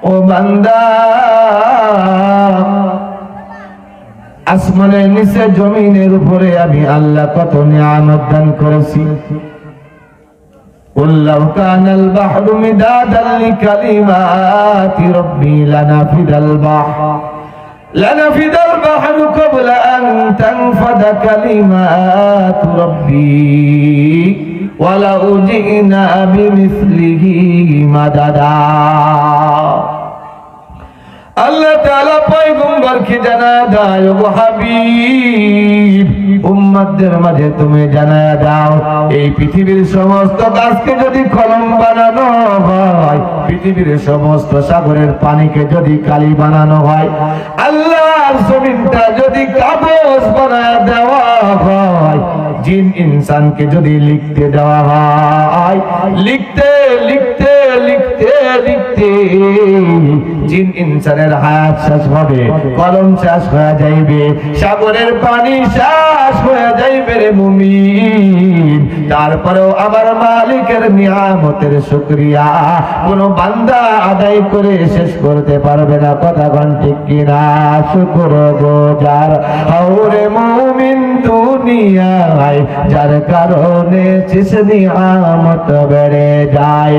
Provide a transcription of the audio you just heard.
ও বান্দা, আসমানের নিচে জমিনের উপরে আমি আল্লাহ কত নিয়ামত দান করেছি। قل لو كان البحر مدادا لكلمات ربي لنفد البحر قبل أن تنفد كلمات ربي ولو جئنا بمثله مددا। আল্লাহ তাআলা পয়গম্বরকে জানায়া দেয়, ও হাবিব, উম্মতদের মাঝে তুমি জানায়া দাও, এই পৃথিবীর সমস্ত গাছকে যদি কলম বানানো হয়, পৃথিবীর সমস্ত সাগরের পানিকে যদি কালি বানানো হয়, আল্লাহর জমিনটা যদি কাগজ বানায়া দেওয়া হয়, জিন ইনসানকে যদি লিখতে দেওয়া হয়, লিখতে লিখতে লিখতে লিখতে জিন ইনসানের হায়াত শেষ হবে, কলম শেষ হয়ে যাইবে, সাগরের পানি শেষ হয়ে যাইবে রে মুমিন। তারপরেও আমার মালিকের নিয়ামতের শুকরিয়া কোন বান্দা আদায় করে শেষ করতে পারবে না। কথা কোন ঠিক কিনা? শুকর গুজার হও রে মুমিন দুনিয়ায়, যার কারণে নিয়ামত বেড়ে যায়।